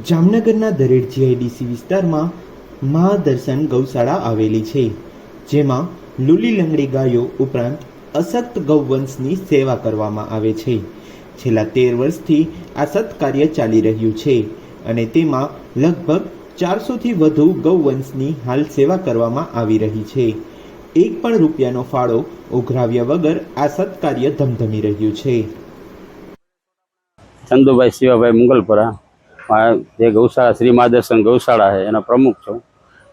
જામનગરના દરેડ જીઆઈડીસી વિસ્તારમાં મહાદર્શન ગૌશાળા આવેલી છે, જેમાં લૂલી લંગડી ગાયો ઉપરાંત અશક્ત ગૌવંશની સેવા કરવામાં આવે છે. છેલ્લા 13 વર્ષથી આ સત્કાર્ય ચાલી રહ્યું છે અને તેમાં લગભગ 400થી વધુ ગૌવંશની હાલ સેવા કરવામાં આવી રહી છે. એક પણ રૂપિયાનો ફાળો ઉઘરાવ્યા વગર આ સત્કાર્ય ધમધમી રહ્યું છે. ચંદુભાઈ શિવાભાઈ મુગલપરા, જે ગૌશાળા શ્રી મહાદર્શન ગૌશાળા છે એના પ્રમુખ છું.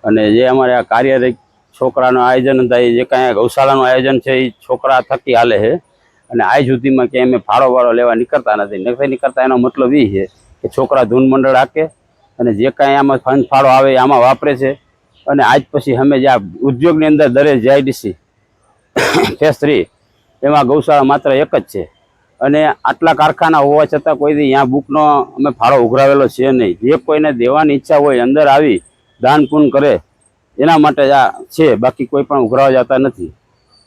અને જે અમારે આ કાર્યરત છોકરાનું આયોજન થાય, જે કાંઈ ગૌશાળાનું આયોજન છે એ છોકરા થકી હાલે છે. અને આજ સુધીમાં કે અમે ફાળો લેવા નીકળતા નથી નીકળતા. એનો મતલબ એ છે કે છોકરા ધૂન મંડળ હાકે અને જે કાંઈ આમાં ફંડ ફાળો આવે આમાં વાપરે છે. અને આજ પછી અમે જે આ ઉદ્યોગની અંદર દરેક જીઆઈડીસી ફેસ 3 એમાં ગૌશાળા માત્ર એક જ છે. અને આટલા કારખાના હોવા છતાં કોઈ અહીંયા બુકનો અમે ફાળો ઉઘરાવેલો છે નહીં. જે કોઈને દેવાની ઈચ્છા હોય અંદર આવી દાન પૂન કરે એના માટે આ છે, બાકી કોઈ પણ ઉઘરાવા જતા નથી.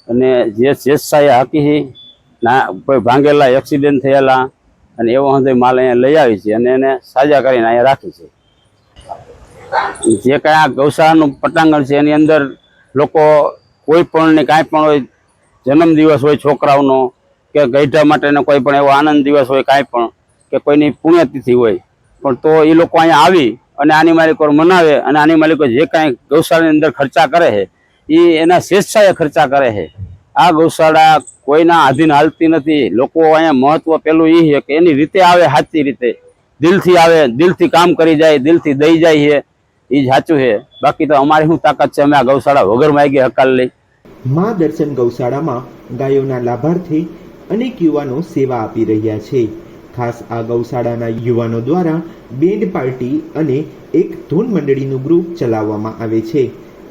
અને જે સ્વેચ્છાએ હાકી ના કોઈ ભાંગેલા એક્સિડન્ટ થયેલા અને એવો હંધે માલ અહીંયા લઈ આવી છે અને એને સાજા કરીને અહીંયા રાખી છે. જે કાંઈ આ ગૌશાળાનું પટાંગણ છે એની અંદર લોકો કોઈ પણ કાંઈ પણ હોય, જન્મદિવસ હોય છોકરાઓનો કે ગઈઢા માટેનો કોઈ પણ એવો આનંદ દિવસ હોય, કાંઈ પણ કે કોઈની પુણ્યતિથિ હોય, પણ તો એ લોકો અહીંયા આવી અને આની માલિકો મનાવે. અને આની માલિકો જે કાંઈ ગૌશાળાની અંદર ખર્ચા કરે છે એ એના સ્વેચ્છાએ ખર્ચા કરે છે. આ ગૌશાળા કોઈના આધીન હાલતી નથી. લોકો અહીંયા મહત્વ પેલું એ છે કે એની રીતે આવે, સાચી રીતે દિલથી આવે, દિલથી કામ કરી જાય, દિલથી દઈ જાય છે, એ જ સાચું છે. બાકી તો અમારી શું તાકાત છે, અમે આ ગૌશાળા વગર માગી હકાલ લઈ. મહાદર્શન ગૌશાળામાં ગાયોના લાભાર્થી અનેક યુવાનો સેવા આપી રહ્યા છે. ખાસ આ ગૌશાળાના યુવાનો દ્વારા બેન્ડ પાર્ટી અને એક ધૂન મંડળીનું ગ્રુપ ચલાવવામાં આવે છે,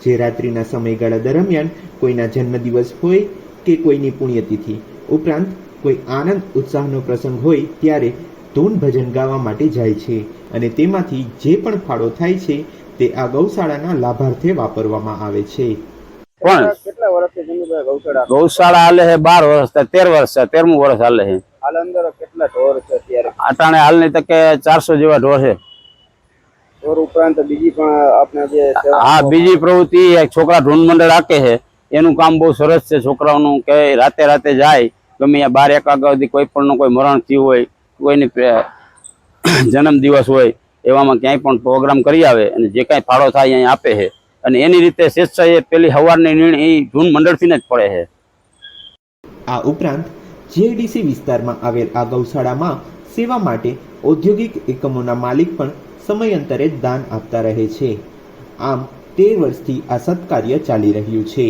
જે રાત્રિના સમયગાળા દરમિયાન કોઈના જન્મદિવસ હોય કે કોઈની પુણ્યતિથિ ઉપરાંત કોઈ આનંદ ઉત્સાહનો પ્રસંગ હોય ત્યારે ધૂન ભજન ગાવા માટે જાય છે. અને તેમાંથી જે પણ ફાળો થાય છે તે આ ગૌશાળાના લાભાર્થે વાપરવામાં આવે છે. કેટલા વર્ષથી ગૌશાળા હાલે છે? 12 વર્ષ, 13 વર્ષ, 13મું વર્ષ હાલે છે. હાલ અંદર કેટલા ઢોર છે અત્યારે? અટાણે હાલની તકે 400 જેવા ઢોર છે. ઢોર ઉપરાંત બીજી પણ આપણે જે હા, બીજી પ્રવૃત્તિ છોકરા ધૂન મંડળ હાકે છે. એનું કામ બહુ સરસ છે છોકરાઓનું, કે રાતે જાય ગમે 12-1 વાગ્યા સુધી કોઈ પણ કોઈ મરણ થયું હોય, કોઈની જન્મદિવસ હોય, એવામાં ક્યાંય પણ પ્રોગ્રામ કરી આવે અને જે કાંઈ ફાળો થાય અહીંયા આપે છે. અને એની રીતે સ્વેચ્છાએ પેલી સવારની નિર્ણય એ ધૂન મંડળથી જ પડે છે. આ ઉપરાંત જીઆઈડીસી વિસ્તારમાં આવેલ આ ગૌશાળામાં સેવા માટે ઔદ્યોગિક એકમોના માલિક પણ સમયાંતરે દાન આપતા રહે છે. આમ 13 વર્ષથી આ સત્કાર્ય ચાલી રહ્યું છે.